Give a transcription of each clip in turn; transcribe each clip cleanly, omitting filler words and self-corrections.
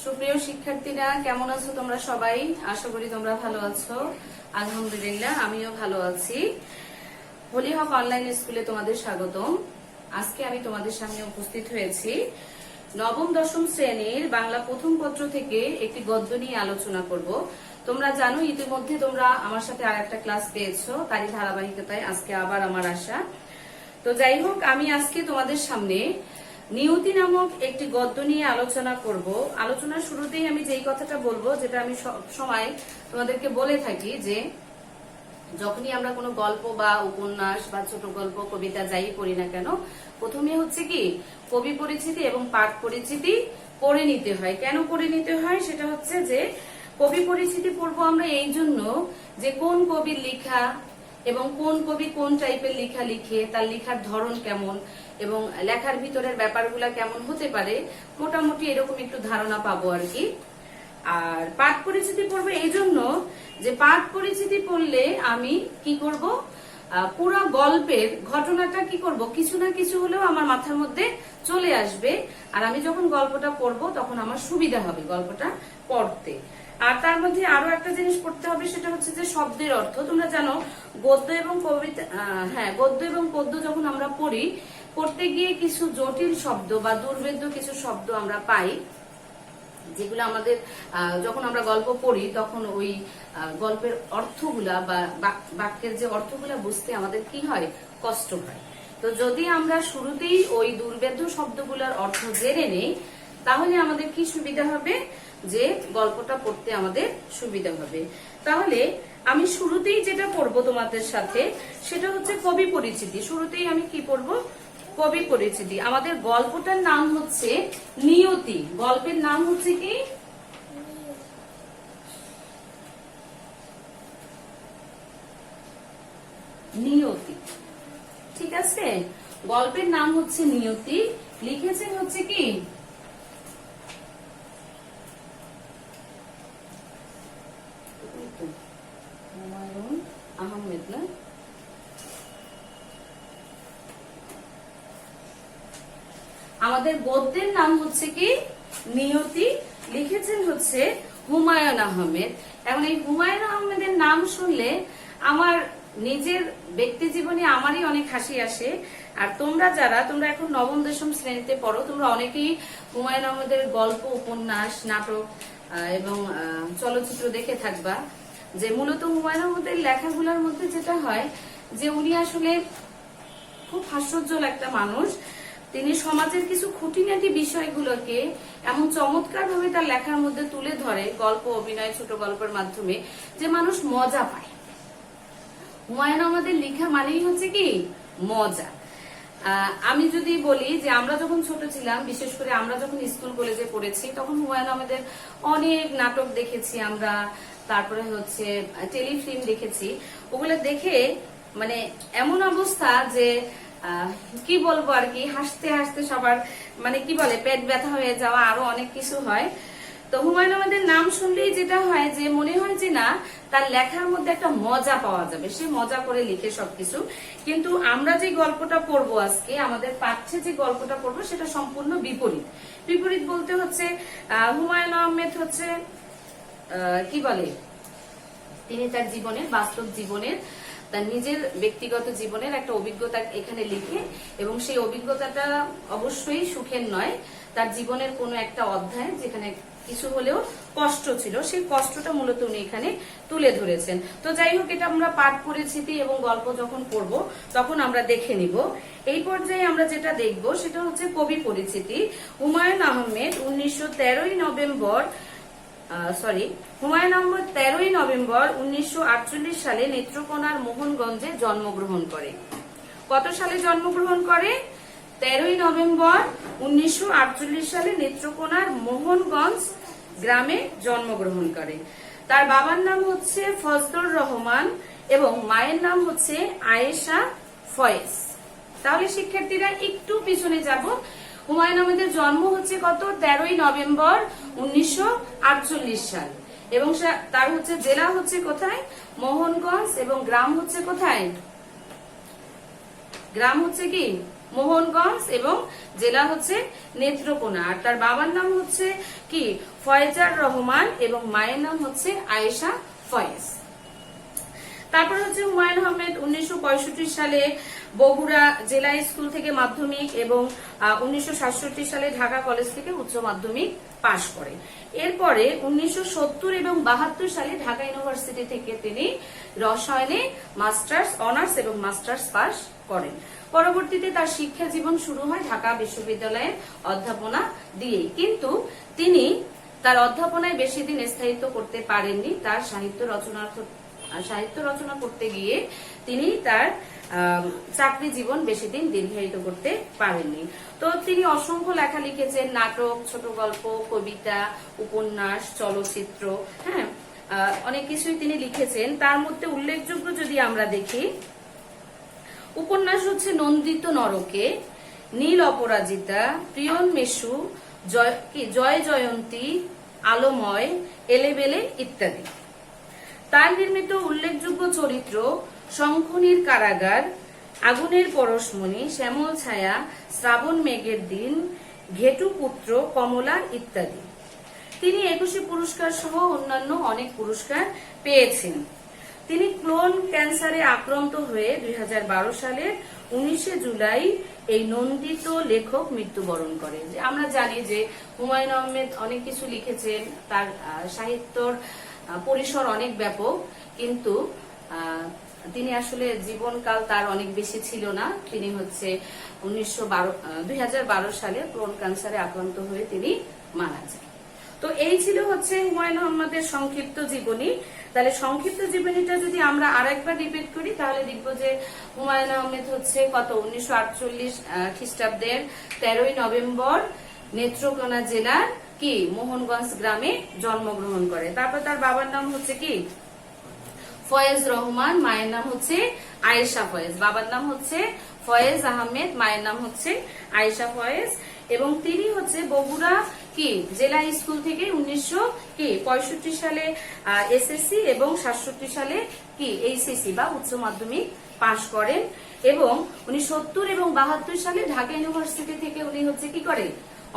সুপ্রিয় শিক্ষার্থীরা, কেমন আছো তোমরা সবাই? আশা করি তোমরা ভালো আছো। আলহামদুলিল্লাহ, আমিও ভালো আছি। হোলি হক অনলাইন স্কুলে তোমাদের স্বাগতম। আজকে আমি তোমাদের সামনে উপস্থিত হয়েছি নবম দশম শ্রেণীর বাংলা প্রথম পত্র থেকে একটি গদ্য নিয়ে আলোচনা করব। তোমরা জানো ইতিমধ্যে তোমরা আমার সাথে আর একটা ক্লাস পেয়েছো, তারই ধারাবাহিকতায় আজকে আবার আমার আসা। তো যাই হোক, আমি আজকে তোমাদের সামনে নিয়তি নামক একটি গদ্য নিয়ে আলোচনা করব। আলোচনার শুরুতেই আমি যেই কথাটা বলবো, যেটা আমি সব সময় তোমাদেরকে বলে থাকি, যে যখনই আমরা কোনো গল্প বা উপন্যাস বা ছোট গল্প কবিতা যাই পড়ি না কেন, প্রথমে হচ্ছে কি কবি পরিচিতি এবং পাঠ পরিচিতি পড়ে নিতে হয়। কেন পড়ে নিতে হয়? সেটা হচ্ছে যে কবি পরিচিতি পড়বো আমরা এই জন্য যে কোন কবির লেখা এবং কোন কবি কোন টাইপের লেখা লিখে, তার লেখার ধরন কেমন এবং লেখার ভিতরের ব্যাপারগুলা কেমন হতে পারে, মোটামুটি এরকম একটু ধারণা পাবো আর কি। আর পাঠ পরিচিতি পড়বো এই জন্য যে পাঠ পরিচিতি পড়লে আমি কি করব, পুরো গল্পের ঘটনাটা কি করব, কিছু না কিছু হলেও আমার মাথার মধ্যে চলে আসবে। আর আমি যখন গল্পটা পড়বো তখন আমার সুবিধা হবে গল্পটা পড়তে। আর তার মধ্যে আরো একটা জিনিস পড়তে হবে, সেটা হচ্ছে যে শব্দের অর্থ। তোমরা জানো গদ্য এবং কবিতা, গদ্য এবং পদ্য যখন আমরা পড়তে গিয়ে কিছু জটিল শব্দ বা দুর্ভেদ্য কিছু শব্দ আমরা পাই, যেগুলো আমাদের যখন আমরা গল্প পড়ি তখন ওই গল্পের অর্থগুলা বা বাক্যের যে অর্থগুলা বুঝতে আমাদের কি হয়, কষ্ট হয়। তো যদি আমরা শুরুতেই ওই দুর্ভেদ্য শব্দগুলোর অর্থ জেনে নেই, তাহলে আমাদের কি সুবিধা হবে, যে গল্পটা পড়তে আমাদের সুবিধা হবে। তাহলে আমি শুরুতেই যেটা পড়বো তোমাদের সাথে, সেটা হচ্ছে কবি পরিচিতি। শুরুতেই আমি কি পড়বো? কবি পরিচিতি। আমাদের গল্পটার নাম হচ্ছে নিয়তি। গল্পের নাম হচ্ছে কি? নিয়তি। ঠিক আছে, গল্পের নাম হচ্ছে নিয়তি। লিখেছেন হচ্ছে কি? হুমায়ুন আহমেদ না? আমাদের গদ্যের নাম হচ্ছে কি? নিয়তি। লিখেছেন হচ্ছে হুমায়ুন আহমেদ। এখন এই হুমায়ুন আহমেদের নাম শুনলে আমার নিজের ব্যক্তি জীবনে আমারই অনেক হাসি আসে। আর তোমরা এখন নবম দশম শ্রেণীতে পড়ো, তোমরা অনেকেই হুমায়ুন আহমেদের গল্প, উপন্যাস, নাটক এবং চলচ্চিত্র দেখে থাকবা। যে মূলত হুমায়ুন আহমেদের লেখাগুলোর মধ্যে যেটা হয়, যে উনি আসলে খুব হাস্যোজ্জ্বল একটা মানুষ। তিনি সমাজের কিছু খুঁটিনাটি বিষয়গুলোকে এমন চমৎকার ভাবে তার লেখার মধ্যে তুলে ধরে, গল্প, অভিনয়, ছোট গল্পের মাধ্যমে, যে মানুষ মজা পায়। হুমায়ুন আহমেদের লেখা মানেই হচ্ছে কি মজা। আমি যদি বলি যে আমরা যখন ছোট ছিলাম, বিশেষ করে আমরা যখন স্কুল কলেজে পড়েছি, তখন হুমায়ুন আহমেদের অনেক নাটক দেখেছি আমরা, তারপরে হচ্ছে টেলিফিল্ম দেখেছি। ওগুলো দেখে মানে এমন অবস্থা যে কি বলবো আর কি, হাসতে হাসতে সবার মানে কি বলে পেট ব্যথা হয়ে যাওয়া, আরো অনেক কিছু হয়। তো হুমায়ুন আহমেদের নাম শুনলেই যেটা হয়, যে মনে হয় যে না, তার লেখার মধ্যে একটা মজা পাওয়া যাবে, সে মজা করে লিখে সবকিছু। কিন্তু আমরা যে গল্পটা পড়বো আজকে, আমাদের পাঠ্যে যে গল্পটা পড়বো, সেটা সম্পূর্ণ বিপরীত। বিপরীত বলতে হচ্ছে হুমায়ুন আহমেদ হচ্ছে কি বলে, তিনি তার জীবনের, বাস্তব জীবনের, তার নিজের ব্যক্তিগত জীবনের একটা অভিজ্ঞতা এখানে লিখে, এবং সেই অভিজ্ঞতাটা অবশ্যই সুখের নয়, তার জীবনের কোনো একটা অধ্যায় যেখানে কিছু হলেও কষ্ট ছিল, সেই কষ্টটা মূলত উনি এখানে তুলে ধরেছেন। তো যাই হোক, এটা আমরা পাঠ পরিচিতি এবং গল্প যখন পড়ব তখন আমরা দেখে নিব। এই পর্যায়ে আমরা যেটা দেখব সেটা হচ্ছে কবি পরিচিতি। হুমায়ুন আহমেদ 13ই নভেম্বর 1948 সালে নেত্রকোনার মোহনগঞ্জে জন্মগ্রহণ করে। কত সালে জন্মগ্রহণ করে? 13ই নভেম্বর 1948 সালে নেত্রকোনার মোহনগঞ্জ গ্রামে জন্মগ্রহণ করে। তার বাবার নাম হচ্ছে ফজলুর রহমান এবং মায়ের নাম হচ্ছে আয়েশা ফয়েজ। তাহলে শিক্ষার্থীরা একটু পিছনে যাব। হুমায়ুন আহমেদের জন্ম হচ্ছে কত? 13ই নভেম্বর 1948 সাল, এবং তার হচ্ছে জেলা হচ্ছে কোথায়? মোহনগঞ্জ, এবং গ্রাম হচ্ছে কোথায়? গ্রাম হচ্ছে কি মোহনগঞ্জ এবং জেলা হচ্ছে নেত্রকোনা। আর তার বাবার নাম হচ্ছে কি ফয়েজার রহমান এবং মায়ের নাম হচ্ছে আয়েশা ফয়েজ। তারপর হচ্ছে হুমায়ুন আহমেদ 1965 সালে বগুড়া জেলা স্কুল থেকে মাধ্যমিক এবং 1967 সালে ঢাকা কলেজ থেকে উচ্চ মাধ্যমিক পাশ করেন। এরপরে 1970 এবং 72 সালে ঢাকা ইউনিভার্সিটি থেকে তিনি রসায়নে মাস্টার্স অনার্স এবং মাস্টার্স পাশ করেন। পরবর্তীতে তার শিক্ষা জীবন শুরু হয় ঢাকা বিশ্ববিদ্যালয়ে অধ্যাপনা দিয়েই, কিন্তু তিনি তার অধ্যাপনায় বেশি দিন স্থায়িত্ব করতে পারেননি। তার সাহিত্য রচনা করতে গিয়ে তিনি তার চাকরি জীবন বেশি দিন দীর্ঘায়িত করতে পারেননি। তো তিনি অসংখ্য লেখা লিখেছেন, নাটক, ছোট গল্প, কবিতা, উপন্যাস, চলচ্চিত্র, হ্যাঁ অনেক কিছুই তিনি লিখেছেন। তার মধ্যে উল্লেখযোগ্য যদি আমরা দেখি, উপন্যাস হচ্ছে নন্দিত নরকে, নীল অপরাজিতা, প্রিয়ন মেশু, জয় জয়ন্তী, আলোময়, এলেবেলে ইত্যাদি। তার নির্মিত উল্লেখযোগ্য চরিত্র শঙ্খনীর কারাগার, আগুনের পরশমণি, শ্যামল ছায়া, শ্রাবণ মেঘের দিন, ঘেটু পুত্র, কমলা ইত্যাদি। তিনি 21 পুরস্কার সহ অন্যান্য অনেক পুরস্কার পেয়েছেন। তিনি ক্লোন ক্যান্সারে আক্রান্ত হয়ে 2012 সালের 19 জুলাই এই নন্দিত লেখক মৃত্যুবরণ করেন। আমরা জানি যে হুমায়ুন আহমেদ অনেক কিছু লিখেছেন, তার সাহিত্যর পরিসর অনেক ব্যাপক, কিন্তু তিনি আসলে জীবনকাল তার অনেক বেশি ছিল না। তিনি হচ্ছে 2012 সালে ক্লোন ক্যান্সারে আক্রান্ত হয়ে তিনি মারা যান। তো এই ছিল হচ্ছে হুমায়ুন আহমেদের সংক্ষিপ্ত জীবনী। তাহলে সংক্ষিপ্ত জীবনীটা যদি আমরা আরেকবার রিপিট করি তাহলে দেখবো যে হুমায়ুন আহমেদ হচ্ছে কত 1948 খ্রিস্টাব্দের 13ই নভেম্বর নেত্রকোনা জেলার কি মোহনগঞ্জ গ্রামে জন্মগ্রহণ করে। তারপর তার বাবার নাম হচ্ছে কি ফয়েজ রহমান, মায়ের নাম হচ্ছে আয়েশা ফয়েজ। বাবার নাম হচ্ছে ফয়েজ আহমেদ, মায়ের নাম হচ্ছে আয়েশা ফয়েজ। এবং তিনি হচ্ছে বগুড়া কি জেলা স্কুল থেকে 1965 সালে এসএসসি এবং 67 সালে কি এইচএসসি বা উচ্চ মাধ্যমিক পাশ করেন। এবং 1970 এবং 72 সালে ঢাকা ইউনিভার্সিটি থেকে উনি হচ্ছে কি করে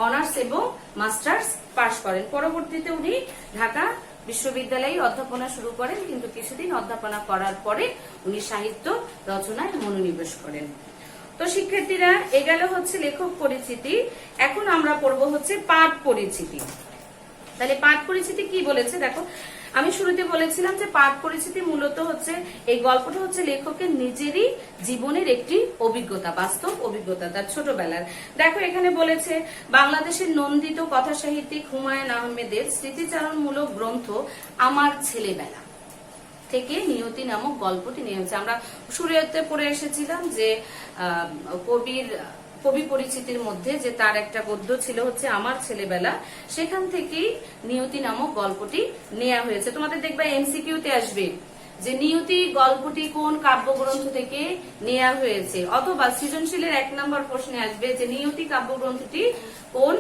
অনার্স এবং মাস্টার্স পাশ করেন। পরবর্তীতে উনি ঢাকা বিশ্ববিদ্যালয়ে অধ্যাপনা শুরু করেন, কিন্তু কিছুদিন অধ্যাপনা করার পরে উনি সাহিত্য রচনায় মনোনিবেশ করেন। তো শিক্ষার্থীরা, এ গেল হচ্ছে লেখক পরিচিতি। এখন আমরা পড়বো হচ্ছে পাঠ পরিচিতি। তাহলে পাঠ পরিচিতি কি বলেছে দেখো, আমি শুরুতে বলেছিলাম যে পাঠ পরিচিতি মূলত হচ্ছে এই গল্পটা হচ্ছে লেখকের নিজেরই জীবনের একটি অভিজ্ঞতা, বাস্তব অভিজ্ঞতা তার ছোটবেলার। দেখো এখানে বলেছে বাংলাদেশের নন্দিত কথা সাহিত্যিক হুমায়ুন আহমেদের স্মৃতিচারণমূলক গ্রন্থ আমার ছেলেবেলা থেকে নিয়তি নামক গল্পটি নিয়ে হচ্ছে। আমরা শুরুতে পড়ে এসেছিলাম যে কবি পরিচিতির মধ্যে যে তার একটা গদ্য ছিল হচ্ছে আমার ছেলেবেলা, সেখান থেকেই নিয়তি নামক গল্পটি নেওয়া হয়েছে। তোমাদের দেখবে এমসিকিউতে আসবে যে নিয়তি গল্পটি কোন কাব্যগ্রন্থ থেকে নেওয়া হয়েছে, অথবা সৃজনশীলের 1 নম্বর প্রশ্নে আসবে যে নিয়তি কাব্যগ্রন্থটি কোন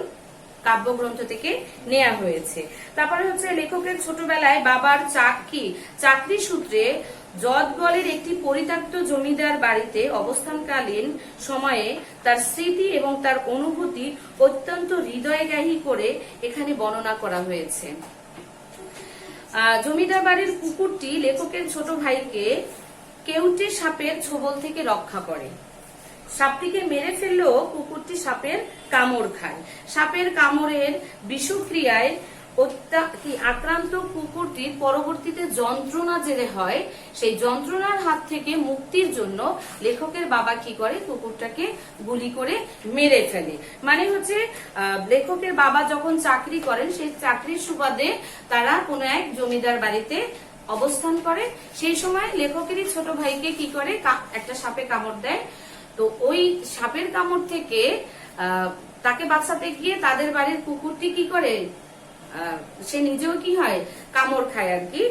কাব্যগ্রন্থ থেকে নেওয়া হয়েছে। তারপরে হচ্ছে লেখকের ছোটবেলায় বাবার চাকরি সূত্রে জদগলের একটি পরিত্যক্ত জমিদার বাড়িতে অবস্থানকালীন সময়ে তার স্মৃতি এবং তার অনুভূতি অত্যন্ত হৃদয়গ্রাহী করে এখানে বর্ণনা করা হয়েছে। জমিদার বাড়ির কুকুরটি লেখকের ছোট ভাইকে কেউটে সাপের ছোবল থেকে রক্ষা করে। সাপটিকে মেরে ফেললেও কুকুরটি সাপের কামড় খায়। সাপের কামড়ের বিষক্রিয়ায় আক্রান্ত কুকুরটির পরবর্তীতে যন্ত্রণা জেরে হয়, সেই যন্ত্রণার হাত থেকে মুক্তির জন্য লেখকের বাবা কি করে কুকুরটাকে গুলি করে মেরে ফেলে। মানে হচ্ছে লেখকের বাবা যখন চাকরি করেন সেই চাকরির সুবাদে তারা কোনো এক জমিদার বাড়িতে অবস্থান করে। সেই সময় লেখকেরই ছোট ভাইকে কি করে একটা সাপে কামড় দেয়। তো ওই সাপের কামড় থেকে তাকে বাঁচাতে গিয়ে তাদের বাড়ির কুকুরটি কি করে সে নিজেও কি হয় কামড় খায় আর কি।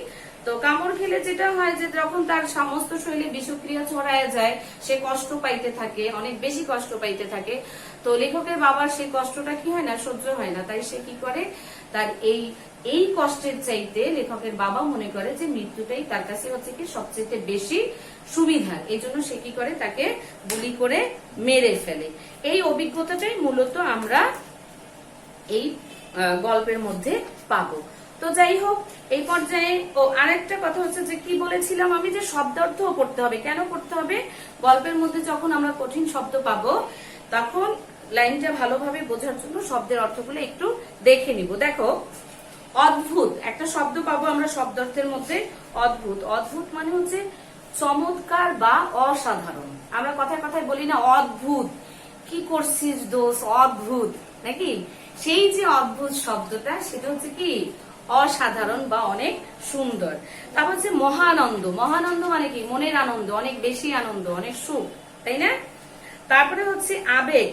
তো কামড় খেলে যেটা হয় যে যখন তার সমস্ত শরীরে বিষক্রিয়া ছড়ায় যায়, সে কষ্ট পাইতে থাকে, অনেক বেশি কষ্ট পাইতে থাকে। তো লেখকের বাবার সেই কষ্টটা কি হয় না, সহ্য হয় না, তাই সে কি করে, তার এই কষ্টের চাইতে লেখকের বাবা মনে করে যে মৃত্যুটাই তার কাছে হচ্ছে কি সবচেয়ে বেশি সুবিধার, এই জন্য সে কি করে, তাকে গুলি করে মেরে ফেলে। এই অভিজ্ঞতাটাই মূলত আমরা এই গল্পের মধ্যে পাবো। তো যাই হোক, এই পর্যায়ে আরেকটা কথা হচ্ছে যে কি বলেছিলাম আমি, যে শব্দার্থ পড়তে হবে। কেন পড়তে হবে? গল্পের মধ্যে যখন আমরা কঠিন শব্দ পাবো তখন লাইনটা ভালোভাবে বোঝার জন্য শব্দের অর্থগুলো একটু দেখে নিব। দেখো, অদ্ভুত একটা শব্দ পাবো আমরা শব্দার্থের মধ্যে। অদ্ভুত, অদ্ভুত মানে হচ্ছে চমৎকার বা অসাধারণ। আমরা কথায় কথায় বলি না অদ্ভুত, কি করছিস দোষ, অদ্ভুত, নাকি? সেই যে অদ্ভুত শব্দটা, সেটা হচ্ছে কি অসাধারণ বা অনেক সুন্দর। তারপর হচ্ছে মহানন্দ। মহানন্দ মানে কি মনের আনন্দ, অনেক বেশি আনন্দ, অনেক সুখ, তাই না? তারপরে হচ্ছে আবেগ।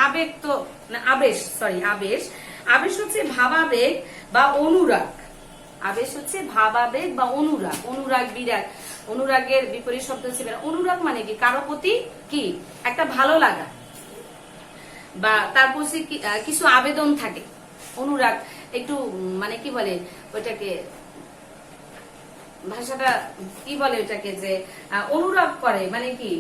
আবেগ তো না, আবেশ, সরি, আবেশ। আবেশ হচ্ছে ভাবাবেগ বা অনুরাগ। আবেশ হচ্ছে ভাবাবেগ বা অনুরাগ। অনুরাগ, বিরাগ, অনুরাগের বিপরীত শব্দ হচ্ছে অনুরাগ মানে কি কারো প্রতি কি একটা ভালো লাগা বা তার প্রতি কিছু আবেদন থাকে। অনুরাগ একটু মানে কি বলে ওইটাকে, ভাষাটা কি বলে ওইটাকে, যে অনুরাগ করে মানে কি,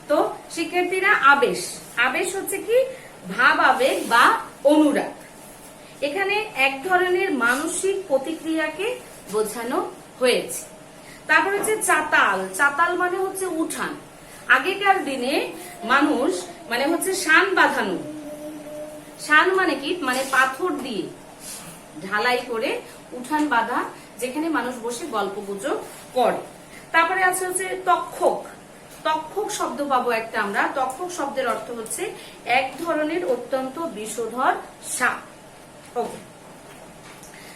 তো শিক্ষার্থীরা, আবেশ, আবেশ হচ্ছে কি ভাব আবেগ বা অনুরাগ। এখানে এক ধরনের মানসিক প্রতিক্রিয়াকে বোঝানো হয়েছে। তারপর হচ্ছে চাতাল। চাতাল মানে হচ্ছে উঠান। আগেকার দিনে মানুষ মানে হচ্ছে শান বাঁধানো। শান মানে কি, মানে পাথর দিয়ে ঢালাই করে উঠান বাঁধা, যেখানে মানুষ বসে গল্প গুজব করে। তারপরে আছে হচ্ছে তক্ষক। তক্ষক শব্দ পাবো একটা আমরা। তক্ষক শব্দের অর্থ হচ্ছে এক ধরনের অত্যন্ত বিষধর সাপ। ওকে,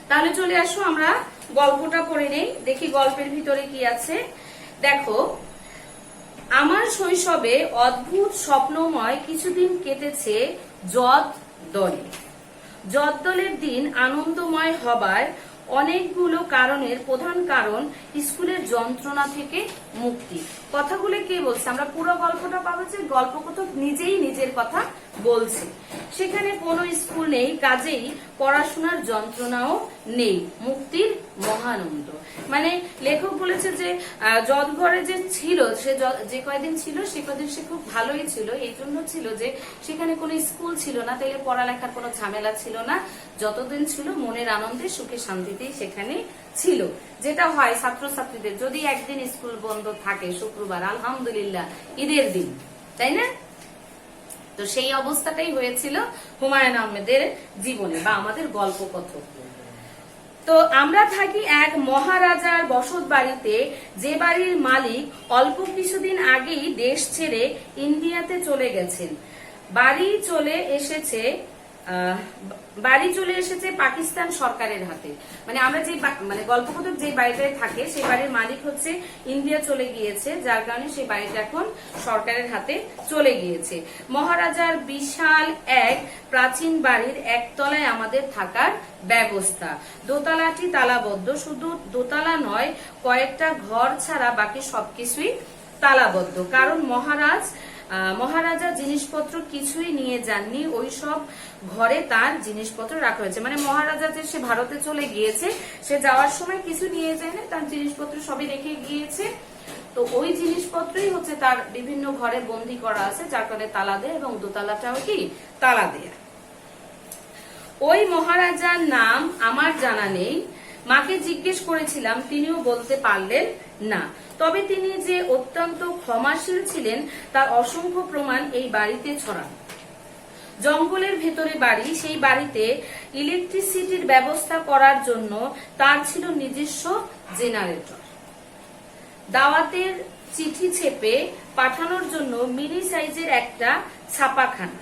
তাহলে চলে আসো আমরা গল্পটা পড়ে নেই, দেখি গল্পের ভিতরে কি আছে। দেখো, আমার শৈশবে অদ্ভুত স্বপ্নময় কিছুদিন কেটেছে যদ দলে। যদ দলের দিন আনন্দময় হবার অনেকগুলো কারণের প্রধান কারণ স্কুলের যন্ত্রণা থেকে মুক্তি। কথাগুলো কে বলছে? আমরা পুরো গল্পটা পাবো যে গল্পকথক নিজেই নিজের কথা বলছে। সেখানে কোনো স্কুল নেই, কাজেই পড়াশোনার যন্ত্রণাও নেই, মুক্তির মহানন্দ। মানে লেখক বলেছে যে যদঘরে যে ছিল, সে যে কয়দিন ছিল সে কয়দিন সে খুব ভালোই ছিল। এই জন্য ছিল যে সেখানে কোনো স্কুল ছিল না, তাইলে পড়ালেখার কোনো ঝামেলা ছিল না। যতদিন ছিল মনের আনন্দে সুখে শান্তিতেই সেখানে ছিল। যেটা হয় ছাত্রছাত্রীদের, যদি একদিন স্কুল বন্ধ থাকে শুক্রবার, আলহামদুলিল্লাহ ঈদের দিন, তাই না? তো সেই অবস্থাটাই হয়েছিল হুমায়ুন আহমেদের জীবনে বা আমাদের গল্প কথক। তো আমরা থাকি এক মহারাজার বসত বাড়িতে, যে বাড়ির মালিক অল্প কিছুদিন আগেই দেশ ছেড়ে ইন্ডিয়াতে চলে গেছেন। বাড়ি চলে এসেছে পাকিস্তান সরকারের হাতে। মানে আমরা যে মানে গল্পকথক যে বাড়িটায় থাকে সেই বাড়ির মালিক হচ্ছে ইন্ডিয়া চলে গিয়েছে, যার কারণে সেই বাড়িটা এখন সরকারের হাতে চলে গিয়েছে। মহারাজার বিশাল এক প্রাচীন বাড়ির একতলায় আমাদের থাকার ব্যবস্থা। দোতলাটি তালাবদ্ধ, শুধু দোতলা নয়, কয়েকটা ঘর ছাড়া বাকি সবকিছুই তালাবদ্ধ। কারণ মহারাজা জিনিসপত্র কিছুই নিয়ে যাননি, ওই সব ঘরে তার জিনিসপত্র রাখা হয়েছে। মানে মহারাজা যে সে ভারতে চলে গিয়েছে, সে যাওয়ার সময় কিছু নিয়ে যায় না, তার জিনিসপত্র সবই রেখে গিয়েছে। তো ওই জিনিসপত্রই হচ্ছে তার বিভিন্ন ঘরে বন্দি করা আছে, যার কারণে তালা দেয়, এবং দোতলাটাও কি তালা দেয়া। ওই মহারাজার নাম আমার জানা নেই, মাকে জিজ্ঞেস করেছিলাম, তিনিও বলতে পারলেন না। তবে তিনি যে অত্যন্ত ক্ষমাশীল ছিলেন তার অসংখ্য প্রমাণ এই বাড়িতে ছড়ানো। জঙ্গলের ভেতরে বাড়ি, সেই বাড়িতে ইলেকট্রিসিটির ব্যবস্থা করার জন্য তার ছিল নিজস্ব জেনারেটর। দাওয়াতের চিঠি ছেপে পাঠানোর জন্য মিনি সাইজের একটা ছাপাখানা।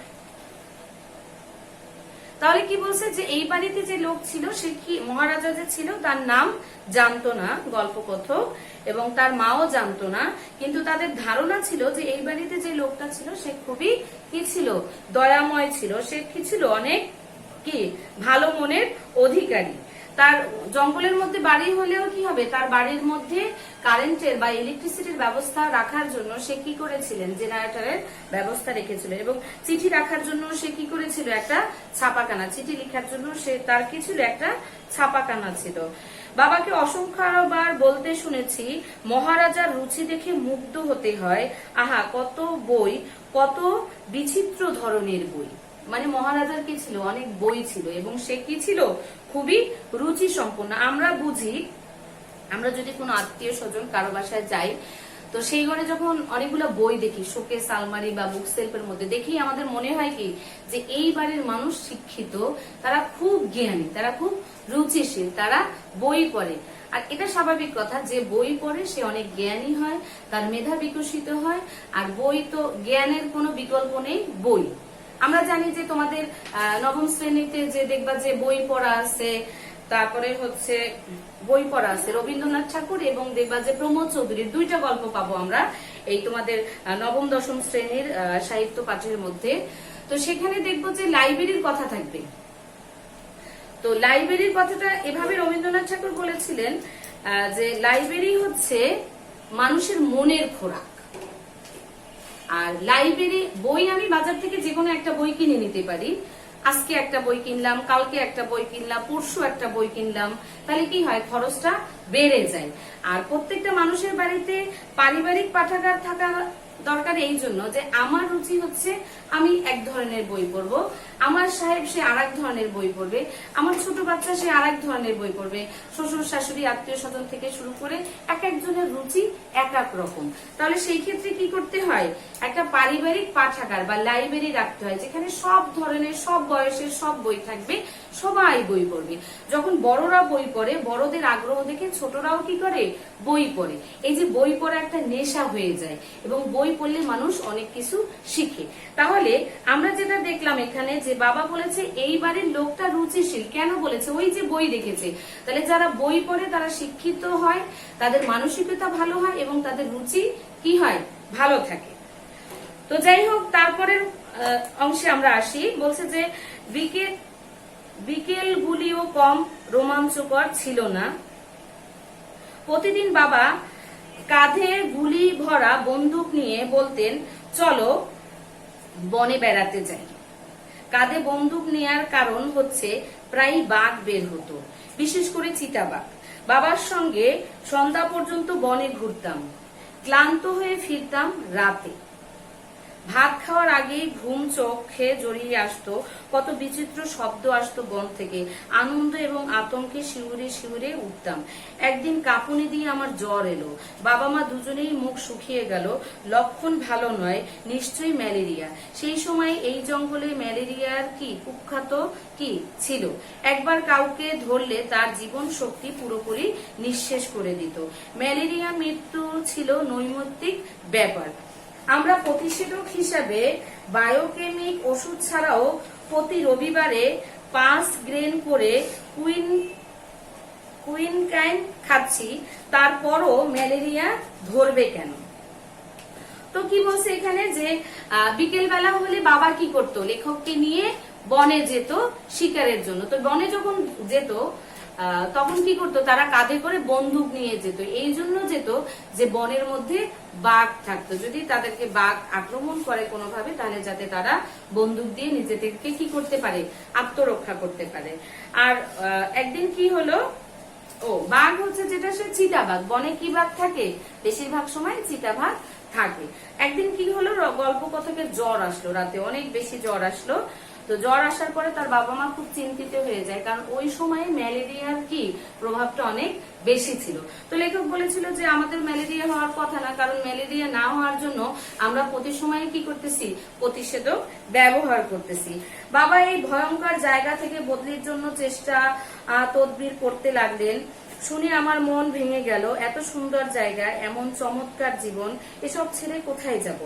তাহলে কি বলছে যে এই বাড়িতে যে লোক ছিল সে কি মহারাজা যে ছিল তার নাম জানতো না গল্পকথক, এবং তার মাও জানতো না, কিন্তু তাদের ধারণা ছিল যে এই বাড়িতে যে লোকটা ছিল সে খুবই কি ছিল, দয়াময় ছিল, সে কি ছিল অনেক কি ভালো মনের অধিকারী। তার জঙ্গলের মধ্যে বাড়ি হলেও কি হবে, তার বাড়ির মধ্যে কারেন্টের বা ইলেকট্রিসিটির ব্যবস্থা রাখার জন্য সে কি করেছিলেন, জেনারেটরের ব্যবস্থা রেখেছিলেন, এবং চিঠি রাখার জন্য সে কি করেছিল, একটা ছাপাখানা, চিঠি লেখার জন্য সে তার কি ছিল, একটা ছাপাখানা ছিল। বাবাকে অসংখ্যবার বলতে শুনেছি মহারাজার রুচি দেখে মুগ্ধ হতে হয়, আহা কত বই, কত বিচিত্র ধরনের বই। মানে মহারাজার কি ছিল, অনেক বই ছিল, এবং সে কি ছিল, খুবই রুচি সম্পন্ন। আমরা বুঝি, আমরা যদি কোনো আত্মীয় স্বজন কারো বাসায় যাই, তো সেই ঘরে যখন অনেকগুলো বই দেখি, শোকেস আলমারি বা বুক সেলফের মধ্যে দেখি, আমাদের মনে হয় কি যে এই বাড়ির মানুষ শিক্ষিত, তারা খুব জ্ঞানী, তারা খুব রুচিশীল, তারা বই পড়ে। আর এটা স্বাভাবিক কথা, যে বই পড়ে সে অনেক জ্ঞানী হয়, তার মেধা বিকশিত হয়। আর বই তো জ্ঞানের কোনো বিকল্প নেই, বই। আমরা জানি যে তোমাদের নবম শ্রেণীতে যে দেখবা যে বই পড়া আছে, তারপরে হচ্ছে বই পড়া আছে রবীন্দ্রনাথ ঠাকুর, এবং দেখবা যে প্রমোদ চৌধুরীর দুইটা গল্প পাবো আমরা এই তোমাদের নবম দশম শ্রেণীর সাহিত্য পাঠের মধ্যে। তো সেখানে দেখবো যে লাইব্রেরির কথা থাকবে। তো লাইব্রেরির কথাটা এভাবে রবীন্দ্রনাথ ঠাকুর বলেছিলেন যে লাইব্রেরি হচ্ছে মানুষের মনের খোরাক। আর লাইব্রেরি বই আমি বাজার থেকে যে কোনো একটা বই কিনে নিতে পারি, আজকে একটা বই কিনলাম, কালকে একটা বই কিনলাম, পরশু একটা বই কিনলাম, তাহলে কি হয়, খরচটা বেড়ে যায়। আর প্রত্যেকটা মানুষের বাড়িতে পারিবারিক পাঠাগার থাকা দরকার এই জন্য যে আমার রুচি হচ্ছে আমি এক ধরনের বই পড়বো, আমার সাহেব সে আর এক ধরনের বই পড়বে, আমার ছোট বাচ্চা সে আর এক ধরনের বই পড়বে, শ্বশুর শাশুড়ি আত্মীয় স্বজন থেকে শুরু করে এক একজনের রুচি এক এক রকম। তাহলে সেই ক্ষেত্রে কি করতে হয়, একটা পারিবারিক পাঠাগার বা লাইব্রেরি রাখতে হয়, যেখানে সব ধরনের সব বয়সের সব বই থাকবে, সবাই বই পড়বে। যখন বড়রা বই পড়ে, বড়দের আগ্রহ দেখে ছোটরাও কি করে, বই পড়ে। এই যে বই পড়া একটা নেশা হয়ে যায়, এবং বই পড়লে মানুষ অনেক কিছু শিখে। তাহলে আমরা যেটা দেখলাম এখানে যে বাবা বলেছে এই বাড়ির লোকটা রুচিশীল, কেন বলেছে, ওই যে বই দেখেছে। তাহলে যারা বই পড়ে তারা শিক্ষিত হয়, তাদের মানসিকতা ভালো হয়, এবং তাদের রুচি কি হয়, ভালো থাকে। তো যাই হোক, তারপরের অংশে আমরা আসি। বলছে যে বিকেলগুলিও কম রোমাঞ্চকর ছিল না। প্রতিদিন বাবা কাঁধে গুলি ভরা বন্দুক নিয়ে বলতেন, চলো বনে বেড়াতে যাই। কাঁধে বন্দুক নেয়ার কারণ হচ্ছে প্রায় বাঘ বের হতো, বিশেষ করে চিতাবাঘ। বাবার সঙ্গে সন্ধ্যা পর্যন্ত বনে ঘুরতাম, ক্লান্ত হয়ে ফিরতাম রাতে। ভাত খাওয়ার আগেই ঘুম চোখে জড়িয়ে আসতো, কত বিচিত্র শব্দ আসতো বন থেকে, আনন্দ এবং আতঙ্কে শিউরে শিউরে উঠতাম। একদিন কাঁপুনি দিয়ে আমার জ্বর এলো, বাবা মা দুজনেই মুখ শুকিয়ে গেল, লক্ষণ ভালো নয়, নিশ্চয়ই ম্যালেরিয়া। সেই সময় এই জঙ্গলে ম্যালেরিয়ার কি কুখ্যাত কি ছিল, একবার কাউকে ধরলে তার জীবন শক্তি পুরোপুরি নিঃশেষ করে দিত। ম্যালেরিয়া মৃত্যু ছিল নৈমিত্তিক ব্যাপার। আমরা প্রতিষেধক হিসাবে বায়োকেমিক ওষুধ ছাড়াও প্রতি রবিবারে 5 গ্রেন করে কুইনকাইন খাচ্ছি, তারপরও ম্যালেরিয়া ধরবে কেন? তো কি বলছে এখানে যে বিকেল বেলা হলে বাবা কি করতো, লেখককে নিয়ে বনে যেত শিকারের জন্য। তো বনে যখন যেত তখন কি করতো, তারা কাঁধে করে বন্দুক নিয়ে যেত। এই জন্য যেত যে বনের মধ্যে বাঘ থাকতো, যদি তাদেরকে বাঘ আক্রমণ করে কোনোভাবে, তাহলে যাতে তারা বন্দুক দিয়ে নিজেদেরকে কি করতে পারে, আত্মরক্ষা করতে পারে। আর একদিন কি হলো, বাঘ হচ্ছে যেটা সে চিতাবাঘ। বনে কি বাঘ থাকে, বেশিরভাগ সময় চিতাবাঘ থাকে। একদিন কি হলো, গল্প কথকের জ্বর আসলো, রাতে অনেক বেশি জ্বর আসলো। তো জ্বর আসার পরে তার বাবা মা খুব চিন্তিত হয়ে যায়, কারণ ওই সময়ে ম্যালেরিয়ার কি প্রভাবটা অনেক বেশি ছিল। তো লেখক বলেছিল যে আমাদের ম্যালেরিয়া হওয়ার কথা না, কারণ ম্যালেরিয়া না হওয়ার জন্য আমরা প্রতি সময়ে কি করতেছি, প্রতিষেধক ব্যবহার করতেছি। বাবা এই ভয়ঙ্কর জায়গা থেকে বদলির জন্য চেষ্টা তদবির করতে লাগলেন। শুনে আমার মন ভেঙে গেল। এত সুন্দর জায়গা, এমন চমৎকার জীবন, এসব ছেড়ে কোথায় যাব?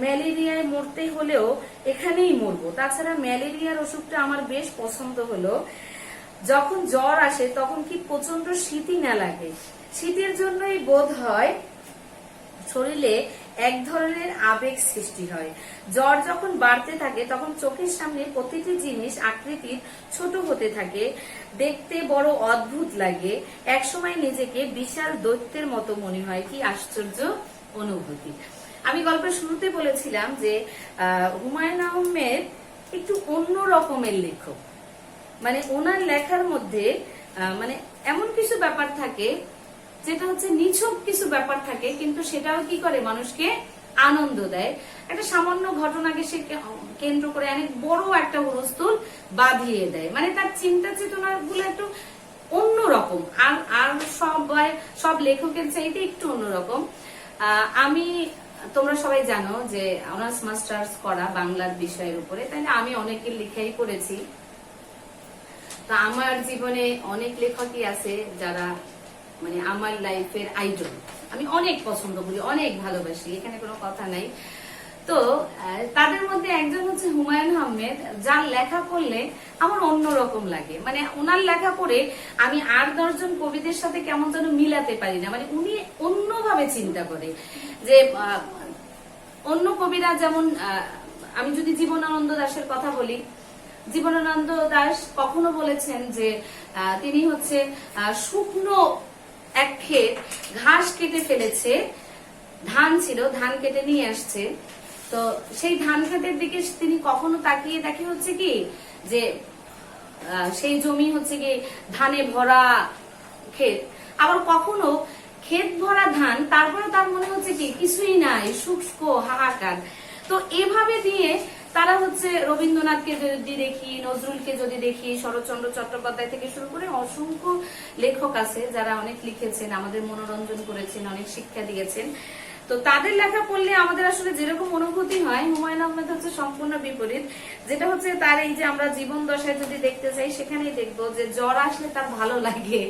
ম্যালেরিয়ায় মরতে হলেও এখানেই মরবো। তাছাড়া ম্যালেরিয়ার ওষুধটা আমার বেশ পছন্দ হলো। যখন জ্বর আসে তখন কি প্রচন্ড শীতই না লাগে। শীতের জন্যই বোধ হয় শরীরে এক ধরনের আবেগ সৃষ্টি হয়। জ্বর যখন বাড়তে থাকে তখন চোখের সামনে প্রতিটি জিনিস আকৃতির ছোট হতে থাকে, দেখতে বড় অদ্ভুত লাগে। একসময় নিজেকে বিশাল দৈত্যের মতো মনে হয়। কি আশ্চর্য অনুভূতি। আমি গল্পের শুরুতে বলেছিলাম যে হুমায়ুন আহমেদ একটু অন্য রকমের লেখক। মানে ওনার লেখার মধ্যে মানে এমন কিছু ব্যাপার থাকে যেটা হচ্ছে নিছক কিছু ব্যাপার থাকে, কিন্তু সেটাও কি করে মানুষকে আনন্দ দেয়। একটা সামান্য ঘটনাকে সে কেন্দ্র করে অনেক বড় একটা হুলস্থুল বাঁধিয়ে দেয়। মানে তার চিন্তা চেতনা গুলো একটু অন্যরকম। আর সব লেখকের চাইতে একটু অন্যরকম। আমি তোমরা সবাই জানো যে অনার্স মাস্টার্স করা বাংলার বিষয়ের উপরে, তাই না? আমি অনেকের লেখাই পড়েছি। তো আমার জীবনে অনেক লেখকই আছে যারা মানে আমার লাইফের আইডল। আমি অনেক পছন্দ করি, অনেক ভালোবাসি, এখানে কোনো কথা নাই। তো তাদের মধ্যে একজন হচ্ছে হুমায়ুন আহমেদ, যার লেখা পড়লে আমার অন্যরকম লাগে। মানে ওনার লেখা পড়ে আমি আর 10 জন কবিদের সাথে কেমন যেন মিলাতে পারি না। মানে উনি অন্যভাবে চিন্তা করে। যে অন্য কবিরা যেমন, আমি যদি জীবনানন্দ দাশের কথা বলি, জীবনানন্দ দাশ কখনো বলেছেন যে তিনি হচ্ছে শুকনো এক ক্ষেত ঘাস কেটে ফেলেছে, ধান ছিল, ধান কেটে নিয়ে আসছে। তো সেই ধান ক্ষেতের দিকে তিনি কখনো তাকিয়ে দেখে হচ্ছে কি যে সেই জমি হচ্ছে কি ধানে ভরা ক্ষেত, আবার কখনো ক্ষেত ভরা ধান, তারপরে তার মনে হচ্ছে কি কিছুই নাই, শুষ্ক হাহাকার। তো এভাবে দিয়ে তারা হচ্ছে রবীন্দ্রনাথকে যদি দেখি, নজরুলকে যদি দেখি, শরৎচন্দ্র চট্টোপাধ্যায় থেকে শুরু করে অসংখ্য লেখক আছে যারা অনেক লিখেছেন, আমাদের মনোরঞ্জন করেছেন, অনেক শিক্ষা দিয়েছেন। তো তাদের লেখা পড়লে আমাদের আসলে যেরকম অনুভূতি হয়, হুমায়ুন আহমেদ হচ্ছে সম্পূর্ণ বিপরীত। যেটা হচ্ছে তার এই যে আমরা জীবন দশায় যদি দেখতে চাই, সেখানেই দেখবো যে জ্বর আসলে তার ভালো লাগে,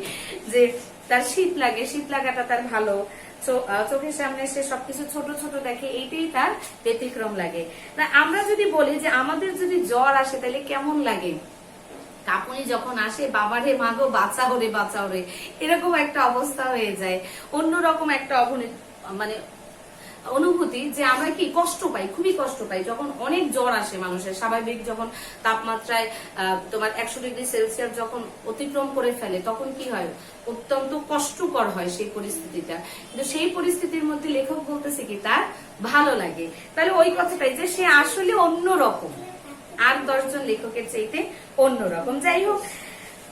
যে তার শীত লাগে, শীত লাগাটা তার ভালো, চোখের সামনে সে সবকিছু ছোট ছোট দেখে, এইটাই তার ব্যতিক্রম লাগে। না আমরা যদি বলি যে আমাদের যদি জ্বর আসে তাহলে কেমন লাগে, কাঁপুনি যখন আসে, বাবারে মাগো বাঁচাও রে বাঁচাও রে, এরকম একটা অবস্থা হয়ে যায়। অন্যরকম একটা মানে অনুভূতি, যে আমরা কি কষ্ট পাই, খুবই কষ্ট পাই যখন অনেক জ্বর আসে মানুষের। স্বাভাবিক যখন তাপমাত্রায় তোমার 100 ডিগ্রি সেলসিয়াস যখন অতিক্রম করে ফেলে, তখন কি হয়, অত্যন্ত কষ্টকর হয় সেই পরিস্থিতিটা। কিন্তু সেই পরিস্থিতির মধ্যে লেখক বলতেছে কি তার ভালো লাগে। তাহলে ওই কথাটাই যে সে আসলে অন্যরকম, আর 10 জন লেখকের চাইতে অন্যরকম। যাই হোক,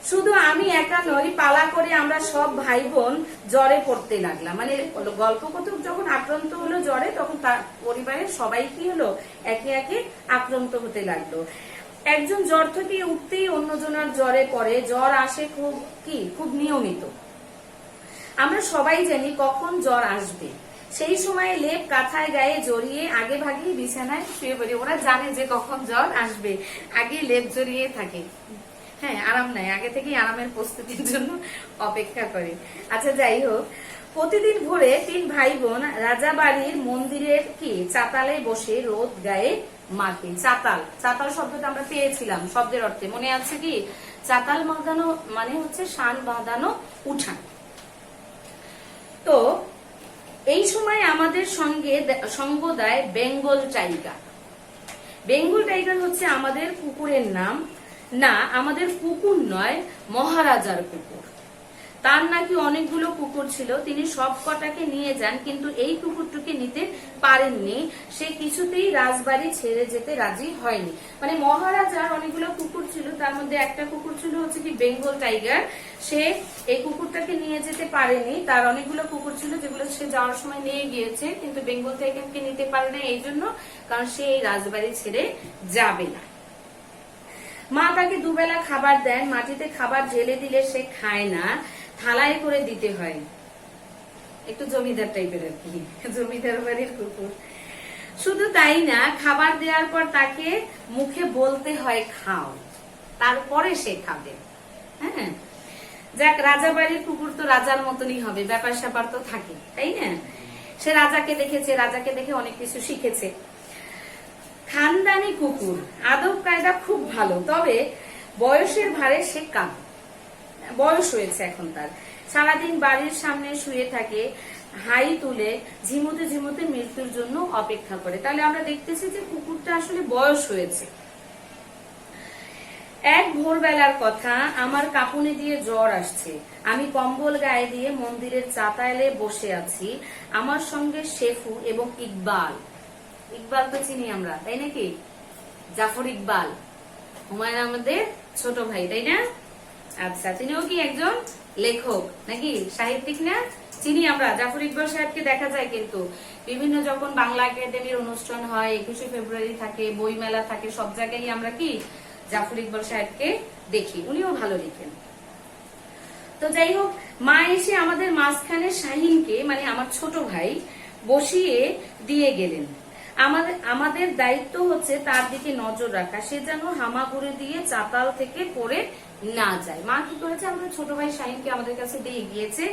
শুধু আমি একা নই, পালা করে আমরা সব ভাই বোন জ্বরে পড়তে লাগলাম। মানে গল্পকথক যখন আক্রান্ত হলো জ্বরে, তখন তার পরিবারের সবাই কি হলো, একে একে আক্রান্ত হতে লাগলো। একজন জ্বর থেকে উঠতেই অন্যজনের জ্বরে পড়ে। জ্বর আসে খুব নিয়মিত। আমরা সবাই জানি কখন জ্বর আসবে। সেই সময় লেপ কাঁথায় গায়ে জড়িয়ে আগে ভাগেই বিছানায় শুয়ে পড়ি। ওরা জানে যে কখন জ্বর আসবে, আগে লেপ জড়িয়ে থাকে। হ্যাঁ, আরাম নাই, আগে থেকেই আরামের প্রস্তুতির জন্য অপেক্ষা করে। আচ্ছা, যাই হোক, প্রতিদিন ভোরে 3 ভাই বোন রাজাবাড়ির মন্দিরের চাতালে বসে রোদ গায়ে মাকে। চাতাল শব্দটা আমরা পেয়েছিলাম শব্দের অর্থে, মনে আছে কি? চাতাল বাঁধানো মানে হচ্ছে শান বাঁধানো উঠান। তো এই সময় আমাদের সঙ্গ দেয় বেঙ্গল টাইগার। বেঙ্গল টাইগার হচ্ছে আমাদের কুকুরের নাম। না, আমাদের কুকুর নয়, মহারাজার কুকুর। তার নাকি অনেকগুলো কুকুর ছিল, তিনি সব কটাকে নিয়ে যান, কিন্তু এই কুকুরটাকে নিতে পারেননি। সে কিছুতেই রাজবাড়ি ছেড়ে যেতে রাজি হয়নি। মানে মহারাজার অনেকগুলো কুকুর ছিল, তার মধ্যে একটা কুকুর ছিল হচ্ছে কি বেঙ্গল টাইগার। সে এই কুকুরটাকে নিয়ে যেতে পারেনি। তার অনেকগুলো কুকুর ছিল যেগুলো সে যাওয়ার সময় নিয়ে গিয়েছে, কিন্তু বেঙ্গল টাইগারকে নিতে পারে না এই জন্য, কারণ সে এই রাজবাড়ি ছেড়ে যাবে না। মা তাকে দুবেলা খাবার দেন, মাটিতে খাবার ঢেলে দিলে সে খায় না, থালায় করে দিতে হয়। একটু জমিদার টাইপের আর কি, জমিদার বাড়ির কুকুর। শুধু তাই না, খাবার দেওয়ার পর তাকে মুখে বলতে হয় খাও, তারপরে সে খাবে। হ্যাঁ, যাক, রাজাবাড়ির কুকুর তো রাজার মতনই হবে, ব্যাপার স্যাপার তো থাকে, তাই না? সে রাজাকে দেখেছে, রাজাকে দেখে অনেক কিছু শিখেছে। খানদানি কুকুর, আদব কায়দা খুব ভালো, তবে বয়সের ভারে সে কাম, বয়স হয়েছে এখন তার। সারাদিন বাড়ির সামনে শুয়ে থাকে, হাই তুলে ঝিমুতে ঝিমুতে মৃত্যুর জন্য অপেক্ষা করে। তাহলে আমরা দেখতেছি যে কুকুরটা আসলে বয়স হয়েছে। এক ভোরবেলার কথা, আমার কাঁপুনি দিয়ে জ্বর আসছে, আমি কম্বল গায়ে দিয়ে মন্দিরের চাতালে বসে আছি, আমার সঙ্গে শেফু এবং ইকবাল। ইকবাল তো চিনি আমরা, তাই নাকি? জাফর ইকবাল, হুমায়ুন আহমেদের ছোট ভাই, তাই না? আচ্ছা, তিনিও কি একজন লেখক নাকি সাহিত্যিক না? চিনি আমরা জাফর ইকবাল সাহেবকে, দেখা যায় কিন্তু বিভিন্ন যখন বাংলা একাডেমির অনুষ্ঠান হয়, 21শে ফেব্রুয়ারি থাকে, বই মেলা থাকে, সব জায়গায় আমরা কি জাফর ইকবাল সাহেবকে দেখি, উনিও ভালো লিখেন। তো যাই হোক, মা এসে আমাদের মাঝখানে শাহিনকে, মানে আমার ছোট ভাই, বসিয়ে দিয়ে গেলেন। আমাদের দায়িত্ব হচ্ছে তার দিকে নজর রাখা, সে যেন হামাগুড়ি দিয়ে চাতাল থেকে পড়ে না যায়। মা কি করেছে, আমাদের ছোট ভাই শাহিনকে আমাদের কাছে দিয়ে গিয়েছে।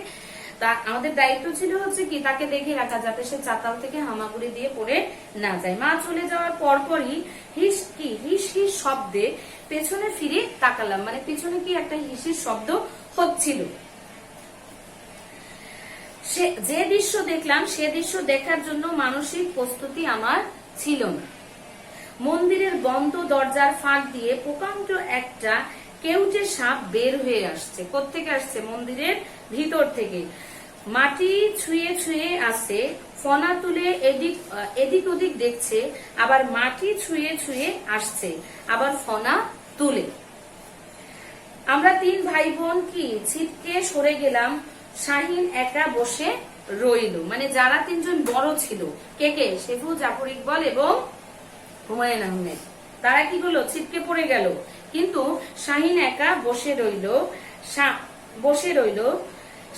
তা আমাদের দায়িত্ব ছিল হচ্ছে কি, তাকে দেখে রাখা, যাতে সে চাতাল থেকে হামাগুড়ি দিয়ে পড়ে না যায়। মা চলে যাওয়ার পরপরই হিস হিস শব্দে পেছনে ফিরে তাকালাম, মানে পেছনে কি একটা হিসির শব্দ হচ্ছিল। যে দৃশ্য দেখলাম, সে দৃশ্য দেখার জন্য মানসিক প্রস্তুতি আমার ছিল না। মন্দিরের বন্ধ দরজার ফাঁক দিয়ে প্রকাণ্ড একটা কেউটে সাপ বের হয়ে আসছে। কোত্থেকে আসছে? মন্দিরের ভিতর থেকে। মাটি ছুঁয়ে ছুঁয়ে আসছে, ফনা তুলে এদিক ওদিক দেখছে, আবার মাটি ছুঁয়ে ছুঁয়ে আসছে, আবার ফনা তুলে। আমরা তিন ভাই বোন কি ছিটকে সরে গেলাম, শাহিন একা বসে রইল। মানে যারা তিনজন বড় ছিল, কে কে? শেফু, জাফর ইকবাল এবং হুমায়ুন আহমেদ, তারা কি করলো? ছিটকে পড়ে গেল। কিন্তু শাহিন একা বসে রইল।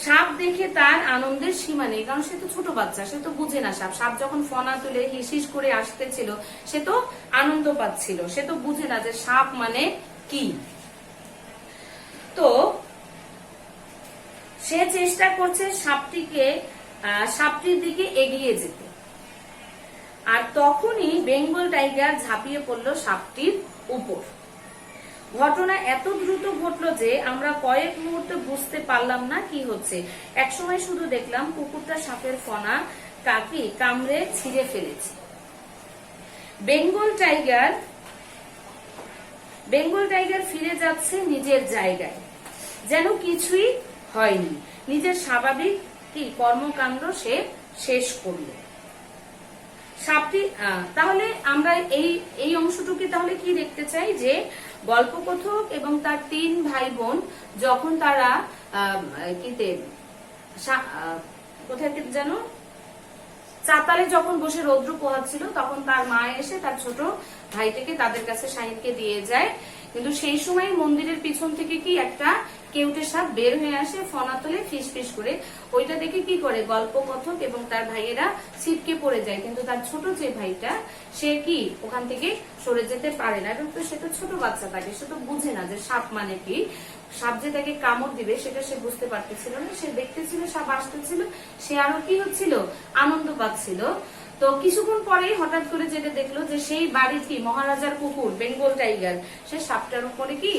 সাপ দেখে তার আনন্দের সীমা নেই, কারণ সে তো ছোট বাচ্চা, সে তো বুঝে না সাপ। সাপ যখন ফনা তুলে হিসিস করে আসতেছিল, সে তো আনন্দ পাচ্ছিল, সে তো বুঝে না যে সাপ মানে কি। তো সে চেষ্টা করছে সাপটির দিকে এগিয়ে যেতে, আর তখনই বেঙ্গল টাইগার ঝাঁপিয়ে পড়লো সাপটির উপর। ঘটনা এত দ্রুত ঘটলো যে আমরা কয়েক মুহূর্তে বুঝতে পারলাম না কি হচ্ছে। একসময় শুধু দেখলাম কুকুরটা সাপের ফনা কামড়ে ছিঁড়ে ফেলেছে। বেঙ্গল টাইগার ফিরে যাচ্ছে নিজের জায়গায়, যেন কিছুই হয়নি। নিজের স্বাভাবিক কর্মকাণ্ড সে শেষ করলো। সাপটি, তাহলে আমরা এই অংশটুকু তাহলে কি দেখতে চাই, যে গল্পকথক এবং তার তিন ভাই বোন যখন তারা কোথায় যেন চাতালে যখন বসে রৌদ্র পোহাচ্ছিল, তখন তার মা এসে তার ছোট ভাইটাকে তাদের কাছে শাহিনকে দিয়ে যায়। কিন্তু সেই সময় মন্দিরের পিছন থেকে কি একটা কেউটে সাপ বের হয়ে আসে, ফনা তোলে ফিস ফিস করে। ওইটা দেখে কি করে গল্পকথক এবং তার ভাইয়েরা ছিটকে পড়ে যায়, কিন্তু তার ছোট যে ভাইটা, সে কি ওখান থেকে সরে যেতে পারে না। এবং তো সে তো ছোট বাচ্চা, থাকে সে তো বুঝে না যে সাপ মানে কি। সাপ যে তাকে কামড় দিবে সেটা সে বুঝতে পারতেছিল না। সে দেখতেছিল সাপ আসতেছিল, সে আরো কি হচ্ছিল, আনন্দ পাচ্ছিল। তো কিছুক্ষণ পরেই হঠাৎ করে যেটা দেখলো, যে সেই বাড়ির কি মহারাজার কুকুর বেঙ্গল টাইগার, সে সাপটার উপরে কি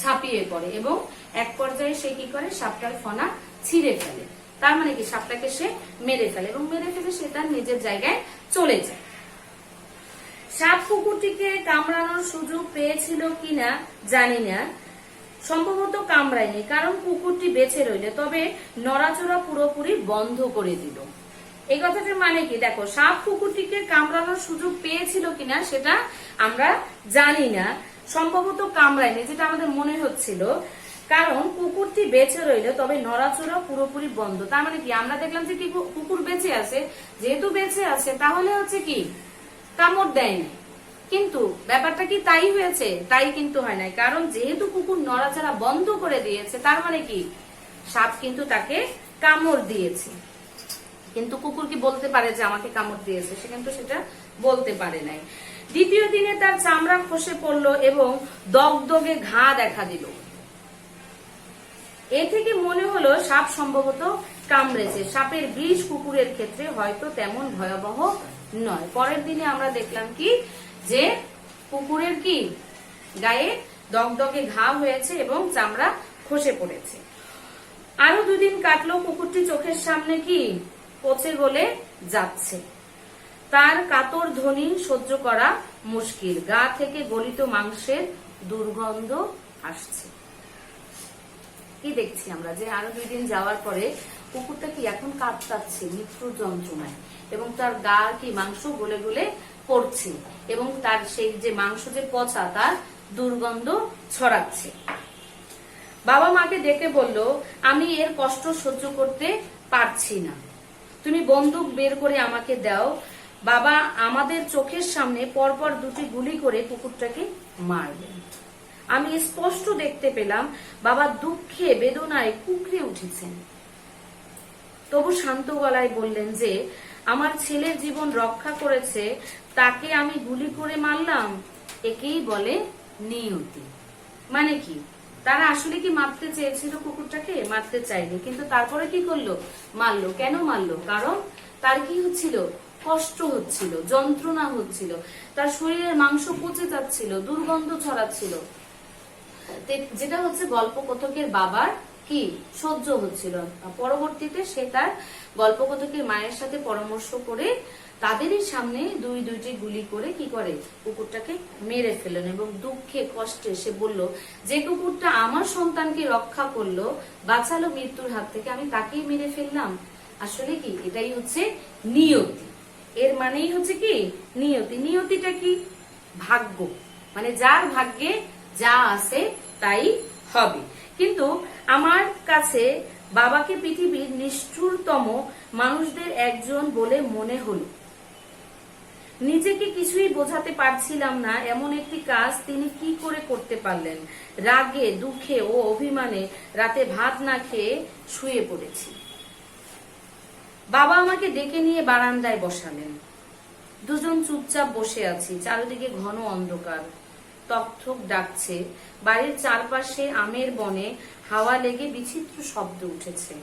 ঝাঁপিয়ে পড়ে এবং এক পর্যায়ে সে কি করে, সাপটার ফনা ছিঁড়ে ফেলে। তার মানে কি সাপটাকে সে মেরে ফেলে, এবং মেরে ফেলে সে তার নিজের জায়গায় চলে যায়। সাপ কুকুরটিকে কামড়ানোর সুযোগ পেয়েছিল কিনা জানি না, সম্ভবত কামড়ায়নি, কারণ কুকুরটি বেঁচে রইলে, তবে নড়াচড়া পুরোপুরি বন্ধ করে দিল। এই কথাটার মানে কি? দেখো, সাপ কুকুরটিকে কামড়ানোর সুযোগ পেয়েছিল কিনা সেটা আমরা জানি না, সম্ভবত কামড়ায়নি, যেটা আমাদের মনে হচ্ছিল, কারণ কুকুরটি বেঁচে রইল, তবে নড়াচড়া পুরোপুরি বন্ধ। তার মানে কি, আমরা দেখলাম যে কি কুকুর বেঁচে আছে, যেহেতু বেঁচে আছে তাহলে হচ্ছে কি কামড় দেয়নি। কিন্তু ব্যাপারটা কি তাই হয়েছে? তাই কিন্তু হয় নাই, কারণ যেহেতু কুকুর নড়াচড়া বন্ধ করে দিয়েছে, তার মানে কি সাপ কিন্তু তাকে কামড় দিয়েছে। কিন্তু কুকুর কি বলতে পারে যে আমাকে কামড় দিয়েছে? সে কিন্তু সেটা বলতে পারে নাই। দ্বিতীয় দিনে তার চামড়া খসে পড়লো এবং দগদগে ঘা দেখা দিল। এ থেকে মনে হলো সাপ সম্ভবত কামড়েছে। সাপের বিষ কুকুরের ক্ষেত্রে হয়তো তেমন ভয়াবহ নয়। পরের দিনে আমরা দেখলাম কি যে কুকুরের কি গায়ে দগদগে ঘা হয়েছে এবং চামড়া খসে পড়েছে। আরো 2 দিন কাটলো, কুকুরটি চোখের সামনে কি পচে গলে যাচ্ছে। তার কাতর ধ্বনি সহ্য করা মুশকিল, গা থেকে গলিত মাংসের দুর্গন্ধ আসছে। কি দেখছি আমরা যে আরো 2 দিন যাওয়ার পরে কুকুরটা কি এখন কাতরাচ্ছে মৃত্যুর যন্ত্রণায় এবং তার গা কি মাংস গলে গলে পড়ছে এবং তার সেই যে মাংস যে পচা তার দুর্গন্ধ ছড়াচ্ছে। বাবা মাকে ডেকে বলল, আমি এর কষ্ট সহ্য করতে পারছি না, তুমি বন্দুক বের করে আমাকে দাও। বাবা আমাদের চোখের সামনে পরপর 2টি গুলি করে কুকুরটাকে মারলেন। আমি স্পষ্ট দেখতে পেলাম বাবা দুঃখে বেদনায় কুঁকড়ে উঠেছেন। তবু শান্ত গলায় বললেন যে আমার ছেলের জীবন রক্ষা করেছে তাকে আমি গুলি করে মারলাম, একেই বলে নিয়তি। মানে কি, তারা আসলে কি মারতে চেয়েছিল কুকুরটাকে? মারতে চাইনি, কিন্তু তারপরে কি করলো? মারলো। কেন মারলো? কারণ তার কি হচ্ছিল? কষ্ট হচ্ছিল, যন্ত্রণা হচ্ছিল, তার শরীরের মাংস পচে যাচ্ছিল, দুর্গন্ধ ছড়াচ্ছিল, যেটা হচ্ছে গল্পকথকের বাবার কি সহ্য হচ্ছিল। পরবর্তীতে সে তার গল্পকথকের মায়ের সাথে পরামর্শ করে তাদেরই সামনে 2টি গুলি করে কি করে কুকুরটাকে মেরে ফেলেন এবং দুঃখে কষ্টে সে বলল, যে কুকুরটা আমার সন্তানকে রক্ষা করলো, বাঁচালো মৃত্যুর হাত থেকে, আমি তাকেই মেরে ফেললাম। আসলে কি এটাই হচ্ছে নিয়তি। এর মানেই হচ্ছে কি নিয়তি। নিয়তিটা কি? ভাগ্য, মানে যার ভাগ্যে যা আছে তাই হবে। কিন্তু আমার কাছে বাবাকে পৃথিবীর নিষ্ঠুরতম মানুষদের একজন বলে মনে হলো। নিজেকে কিছুই বোঝাতে পারছিলাম না এমন একটি কাজ তিনি কি করে করতে পারলেন। রাগে, দুঃখে ও অভিমানে রাতে ভাত না খেয়ে শুয়ে পড়েছি। বাবা আমাকে ডেকে নিয়ে বারান্দায় বসালেন। 2জন চুপচাপ বসে আছি। চারিদিকে ঘন অন্ধকার, তকথক ডাকছে। বাড়ির চারপাশে আমের বনে হাওয়া লেগে বিচিত্র শব্দ উঠেছে।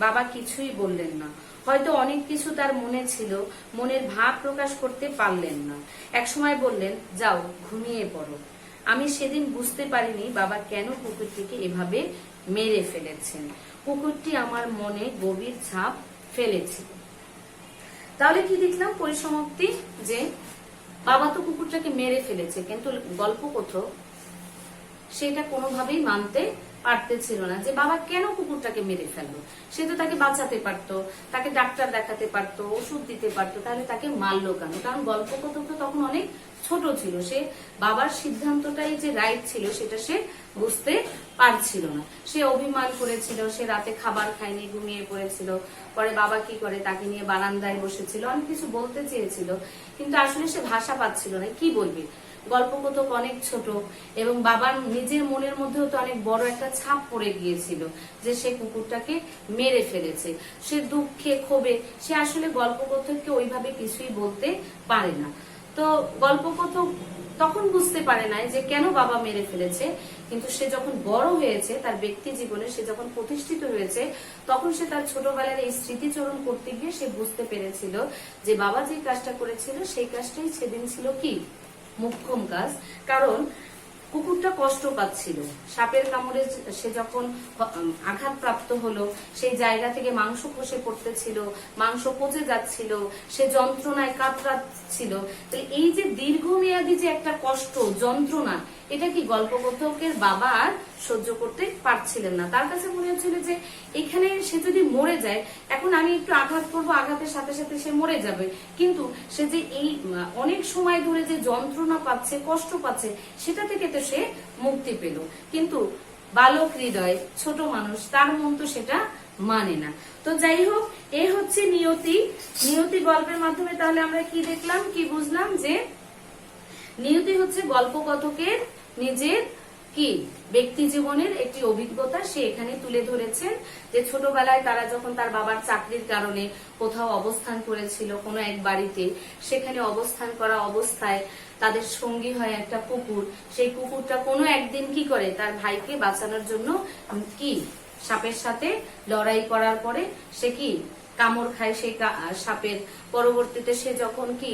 বাবা কিছুই বললেন না। হয়তো অনেক কিছু তার মনে ছিল, মনের ভাব প্রকাশ করতে পারলেন না। একসময় বললেন, যাও ঘুমিয়ে পড়ো। আমি সেদিন বুঝতে পারিনি বাবা কেন কুকুরটিকে এভাবে মেরে ফেলেছেন। কুকুরটি আমার মনে গভীর ছাপ ফেলেছিল। তাহলে কি দেখলাম পরিসমাপ্তি, যে বাবা তো কুকুরটাকে মেরে ফেলেছে, কিন্তু গল্পকথক সেটা কোনোভাবেই মানতে পারতেছিল না যে বাবা কেন কুকুরটাকে মেরে ফেললো। সে তো তাকে বাঁচাতে পারতো, তাকে ডাক্তার দেখাতে পারতো, ওষুধ দিতে পারতো, তাহলে তাকে মারলো কেন? কারণ গল্পকথক তো তখন অনেক ছোট ছিল, সে বাবার সিদ্ধান্তটাই যে রাইট ছিল সেটা সে বুঝতে পারছিল না। সে অভিমান করেছিল, সে রাতে খাবার খায়নি, ঘুমিয়ে পড়েছিল। পরে বাবা কি করে, তাকে নিয়ে বারান্দায় বসেছিল, অনেক কিছু বলতে চেয়েছিল, কিন্তু আসলে সে ভাষা পাচ্ছিল না, কি বলবে। গল্পকথক অনেক ছোট এবং বাবার নিজের মনের মধ্যেও তো অনেক বড় একটা ছাপ পড়ে গিয়েছিল যে সে কুকুরটাকে মেরে ফেলেছে। সে দুঃখে ক্ষোভে সে আসলে গল্পকথককে ওইভাবে কিছুই বলতে পারে না। তো গল্পকথক তখন বুঝতে পারে না যে কেন বাবা মেরে ফেলেছে, কিন্তু সে যখন বড় হয়েছে, তার ব্যক্তি জীবনে সে যখন প্রতিষ্ঠিত হয়েছে, তখন সে তার ছোটবেলার এই স্মৃতিচরণ করতে গিয়ে সে বুঝতে পেরেছিল যে বাবা যে কাজটা করেছিল সেই কাজটাই সেদিন ছিল কি মুখ্যম কাজ। কারণ কুকুরটা কষ্ট পাচ্ছিল, সাপের কামড়ে সে যখন আঘাতপ্রাপ্ত হলো, সেই জায়গা থেকে মাংস খসে পড়তেছিল, মাংস পচে যাচ্ছিল, সে যন্ত্রণায় কাতরাচ্ছিল। এই যে দীর্ঘমেয়াদী যে একটা কষ্ট, যন্ত্রণা, এটা কি গল্পকথকের বাবা আর সহ্য করতে পারছিলেন না। তার কাছে মনে হচ্ছিল যে এখানে সে যদি মরে যায়, এখন আমি একটু আঘাত করবো, আঘাতের সাথে সাথে সে মরে যাবে, কিন্তু সে যে এই অনেক সময় ধরে যে যন্ত্রণা পাচ্ছে, কষ্ট পাচ্ছে, সেটা থেকে তো সে মুক্তি পেল। কিন্তু বালক হৃদয়, ছোট মানুষ, তার মন তো সেটা মানে না। তো যাই হোক, এ হচ্ছে নিয়তি। নিয়তি গল্পের মাধ্যমে তাহলে আমরা কি দেখলাম, কি বুঝলাম, যে নিয়তি হচ্ছে গল্পকথকের নিজের কি ব্যক্তি জীবনের একটি অভিজ্ঞতা সে এখানে তুলে ধরেছেন, যে ছোটবেলায় তারা যখন তার বাবার চাকরির কারণে কোথাও অবস্থান করেছিল কোনো এক বাড়িতে, সেখানে অবস্থান করা অবস্থায় তাদের সঙ্গী হয় একটা কুকুর। সেই কুকুরটা কোনো একদিন কি করে তার ভাইকে বাঁচানোর জন্য কি সাপের সাথে লড়াই করার পরে সে কি কামড় খায় সেই সাপের। পরবর্তীতে সে যখন কি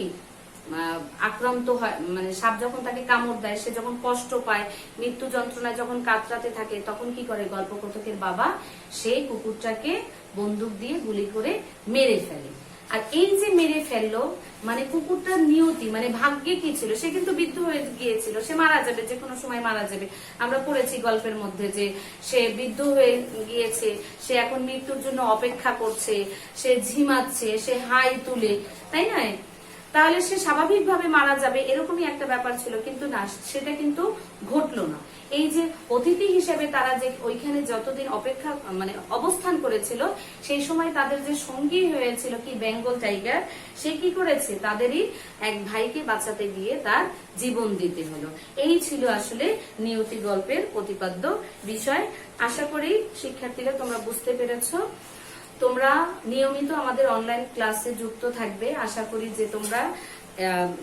আক্রান্ত হয়, মানে সাপ যখন তাকে কামড় দেয়, সে যখন কষ্ট পায়, মৃত্যু যন্ত্রণায় যখন কাতরাতে থাকে, তখন কি করে গল্পকথকের বাবা সেই কুকুরটাকে বন্দুক দিয়ে গুলি করে মেরে ফেলে। আর এই যে মেরে ফেললো, মানে কুকুরটার নিয়তি মানে ভাগ্যে কি ছিল, সে কিন্তু বিদ্ধ হয়ে গিয়েছিল, সে মারা যাবে, যে কোনো সময় মারা যাবে। আমরা পড়েছি গল্পের মধ্যে যে সে বিদ্ধ হয়ে গিয়েছে, সে এখন মৃত্যুর জন্য অপেক্ষা করছে, সে ঝিমাচ্ছে, সে হাই তুলে, তাই না? তাহলে সে স্বাভাবিকভাবে মারা যাবে, এরকমই একটা ব্যাপার ছিল। কিন্তু না, সেটা কিন্তু ঘটলো না। এই যে অতিথি হিসেবে তারা যে ওইখানে যতদিন অপেক্ষা মানে অবস্থান করেছিল, সেই সময় তাদের যে সঙ্গী হয়েছিল কি বেঙ্গল টাইগার, সে কি করেছে তাদেরই এক ভাইকে বাঁচাতে গিয়ে তার জীবন দিতে হলো। এই ছিল আসলে নিয়তি গল্পের প্রতিপাদ্য বিষয়। আশা করি শিক্ষার্থীরা তোমরা বুঝতে পেরেছো। তোমরা নিয়মিত আমাদের অনলাইন ক্লাসে যুক্ত থাকবে। আশা করি যে তোমরা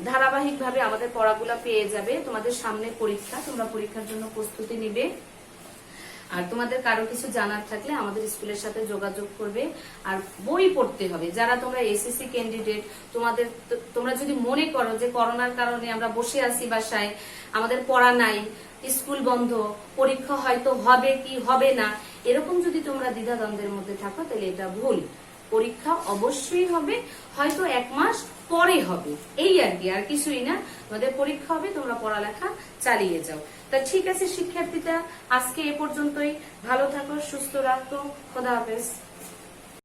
ধারাবাহিকভাবে আমাদের পড়াগুলা পেয়ে যাবে। তোমাদের সামনে পরীক্ষা, তোমরা পরীক্ষার জন্য প্রস্তুতি নিবে। আর তোমাদের কারো কিছু জানার থাকলে আমাদের স্কুলের সাথে যোগাযোগ করবে। আর বই পড়তে হবে। যারা তোমরা এসএসসি ক্যান্ডিডেট, তোমরা যদি মনে করো যে করোনার কারণে আমরা বসে আছি বাসায়, আমাদের পড়া নাই, স্কুল বন্ধ, পরীক্ষা হয়তো হবে কি হবে না, এরকম যদি তোমরা দ্বিধাদ্বন্দ্বের মধ্যে থাকো, তাহলে এটা ভুল। পরীক্ষা অবশ্যই হবে, হয়তো 1 মাস পরে হবে, এই আর কি, আর কিছুই না। তোমাদের পরীক্ষা হবে, তোমরা পড়ালেখা চালিয়ে যাও। তা ঠিক আছে শিক্ষার্থীরা, আজকে এ পর্যন্তই। ভালো থাকো, সুস্থ রাখো, খোদা হাফেজ।